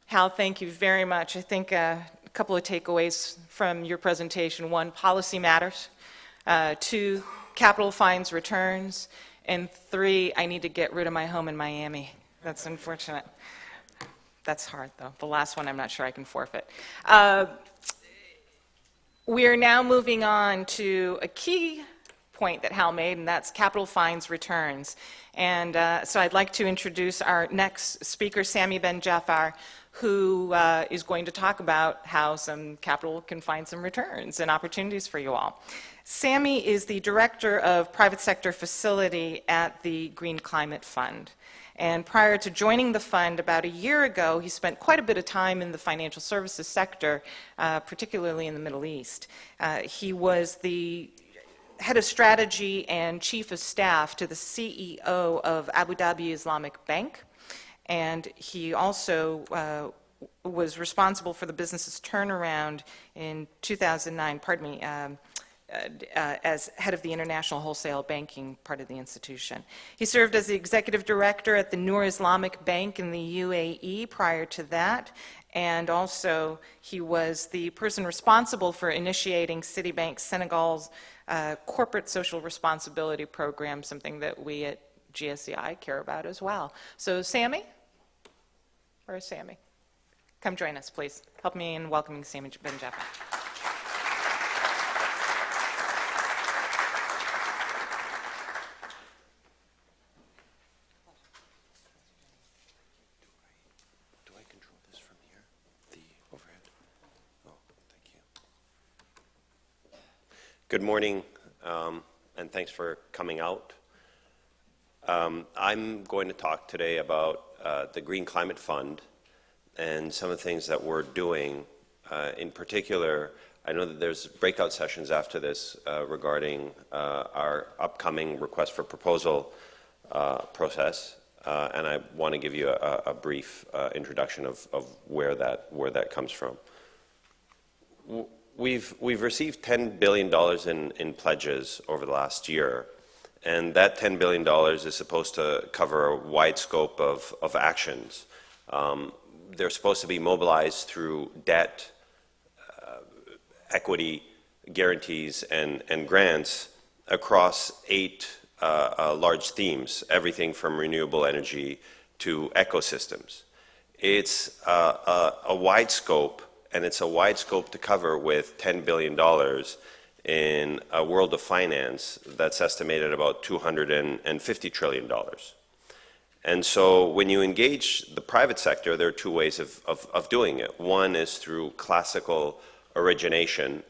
Hal, thank you very much. I think a couple of takeaways from your presentation. One, policy matters. Two, capital finds returns. And three, I need to get rid of my home in Miami. That's unfortunate. That's hard, though. The last one, I'm not sure I can forfeit. We are now moving on to a key point that Hal made, and that's capital finds returns. And so I'd like to introduce our next speaker, Samy Ben-Jafaar, who is going to talk about how some capital can find some returns and opportunities for you all. Samy is the Director of Private Sector Facility at the Green Climate Fund. And prior to joining the fund about a year ago, he spent quite a bit of time in the financial services sector, particularly in the Middle East. He was the head of strategy and chief of staff to the CEO of Abu Dhabi Islamic Bank. And he also was responsible for the business's turnaround in 2009, as head of the international wholesale banking part of the institution. He served as the executive director at the Noor Islamic Bank in the UAE prior to that, and also he was the person responsible for initiating Citibank Senegal's corporate social responsibility program, something that we at GSEI care about as well. So Samy, where's Samy? Come join us, please. Help me in welcoming Samy Ben-Jafaar. Good morning, and thanks for coming out. I'm going to talk today about the Green Climate Fund and some of the things that we're doing. In particular, I know that there's breakout sessions after this regarding our upcoming request for proposal process, and I want to give you a brief introduction of where that comes from. We've received $10 billion in pledges over the last year, and that $10 billion is supposed to cover a wide scope of actions. They're supposed to be mobilized through debt, equity, guarantees, and grants across 8 large themes, everything from renewable energy to ecosystems. It's a wide scope, and it's a wide scope to cover with $10 billion in a world of finance that's estimated about $250 trillion. And so when you engage the private sector, there are 2 ways of doing it. One is through classical origination,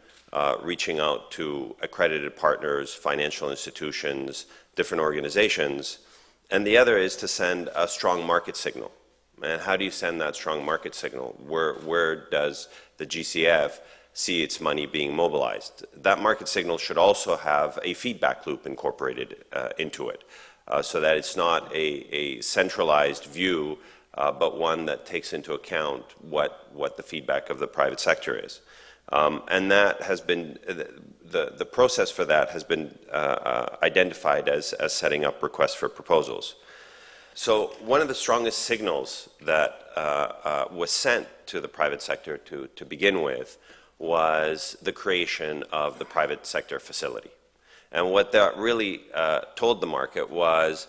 reaching out to accredited partners, financial institutions, different organizations. And the other is to send a strong market signal. And how do you send that strong market signal? Where does the GCF see its money being mobilized? That market signal should also have a feedback loop incorporated into it, so that it's not a centralized view, but one that takes into account what the feedback of the private sector is. And that has been, the process for that has been identified as setting up requests for proposals. So one of the strongest signals that was sent to the private sector to begin with was the creation of the private sector facility. And what that really told the market was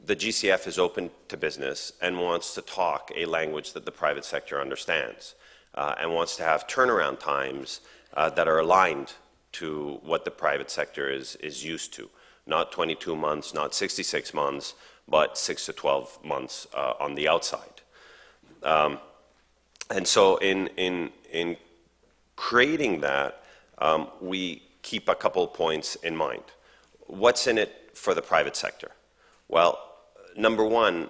the GCF is open to business and wants to talk a language that the private sector understands, and wants to have turnaround times that are aligned to what the private sector is used to. Not 22 months, not 66 months, but 6 to 12 months on the outside. And so in creating that, we keep a couple points in mind. What's in it for the private sector? Well, number one,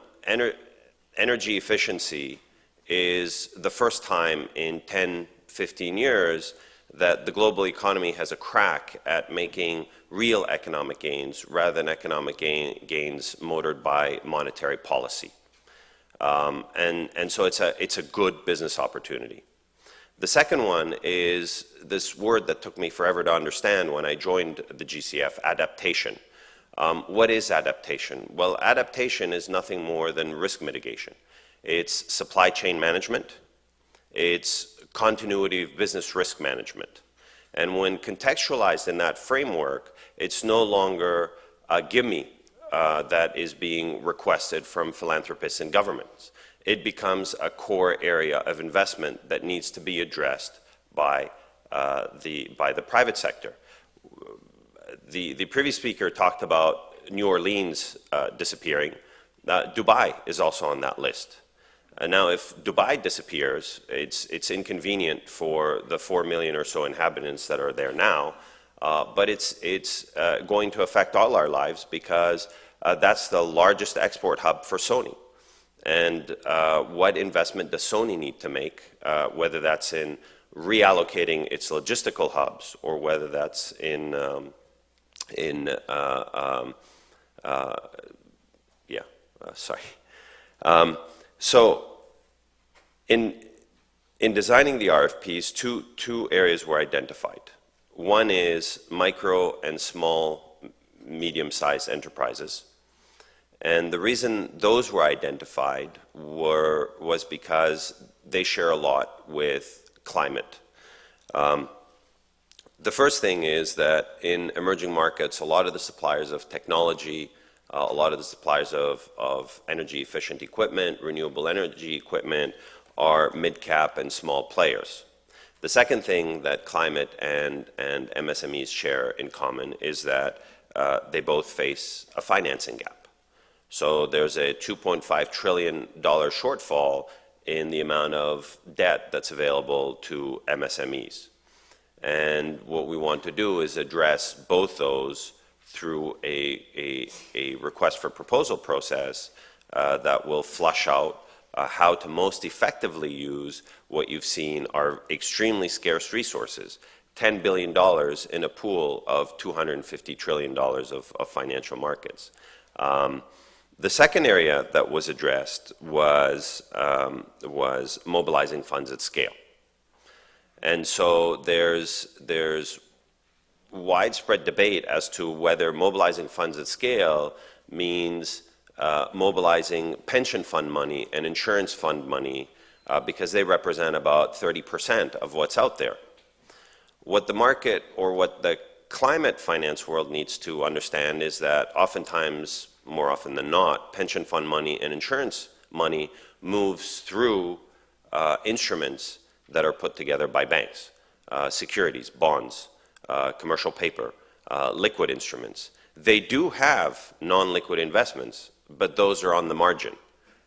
energy efficiency is the first time in 10, 15 years that the global economy has a crack at making real economic gains rather than economic gains motored by monetary policy. And so it's a good business opportunity. The second one is this word that took me forever to understand when I joined the GCF, adaptation. What is adaptation? Well, adaptation is nothing more than risk mitigation. It's supply chain management, It's continuity of business risk management. And when contextualized in that framework, it's no longer a gimme that is being requested from philanthropists and governments. It becomes a core area of investment that needs to be addressed by the private sector. The previous speaker talked about New Orleans disappearing. Dubai is also on that list. Now, if Dubai disappears, it's inconvenient for the 4 million or so inhabitants that are there now, but it's going to affect all our lives because that's the largest export hub for Sony. And what investment does Sony need to make, whether that's in reallocating its logistical hubs or whether that's in so in designing the RFPs, two areas were identified. One is micro and small, medium-sized enterprises. And the reason those were identified was because they share a lot with climate. The first thing is that in emerging markets, a lot of the suppliers of technology, a lot of the suppliers of energy-efficient equipment, renewable energy equipment, are mid-cap and small players. The second thing that climate and MSMEs share in common is that they both face a financing gap. So there's a $2.5 trillion shortfall in the amount of debt that's available to MSMEs. And what we want to do is address both those through a request for proposal process that will flush out how to most effectively use what you've seen are extremely scarce resources, $10 billion in a pool of $250 trillion of financial markets. The second area that was addressed was mobilizing funds at scale. And so there's widespread debate as to whether mobilizing funds at scale means mobilizing pension fund money and insurance fund money because they represent about 30% of what's out there. What the market or what the climate finance world needs to understand is that oftentimes, more often than not, pension fund money and insurance money moves through instruments that are put together by banks, securities, bonds, commercial paper, liquid instruments. They do have non-liquid investments, but those are on the margin.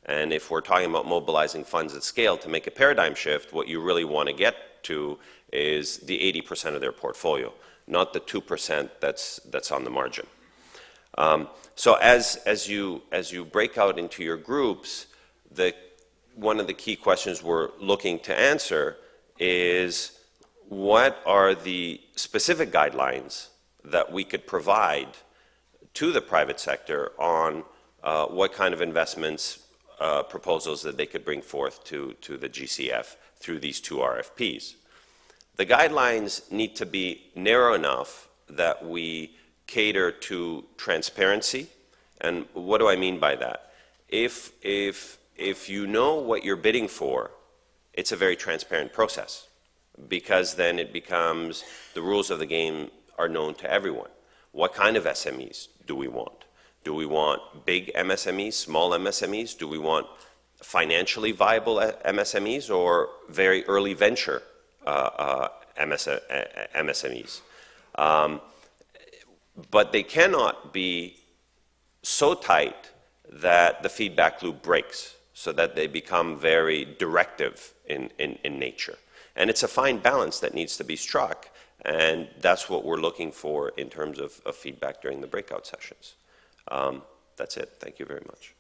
And if we're talking about mobilizing funds at scale to make a paradigm shift, what you really want to get to is the 80% of their portfolio, not the 2% that's on the margin. So as you break out into your groups, one of the key questions we're looking to answer is what are the specific guidelines that we could provide to the private sector on what kind of investments proposals that they could bring forth to the GCF through these two RFPs. The guidelines need to be narrow enough that we cater to transparency. And what do I mean by that? If you know what you're bidding for, it's a very transparent process, because then it becomes the rules of the game are known to everyone. What kind of SMEs do we want? Do we want big MSMEs, small MSMEs? Do we want financially viable MSMEs or very early venture MSMEs? But they cannot be so tight that the feedback loop breaks, so that they become very directive in nature. And it's a fine balance that needs to be struck, and that's what we're looking for in terms of feedback during the breakout sessions. That's it. Thank you very much.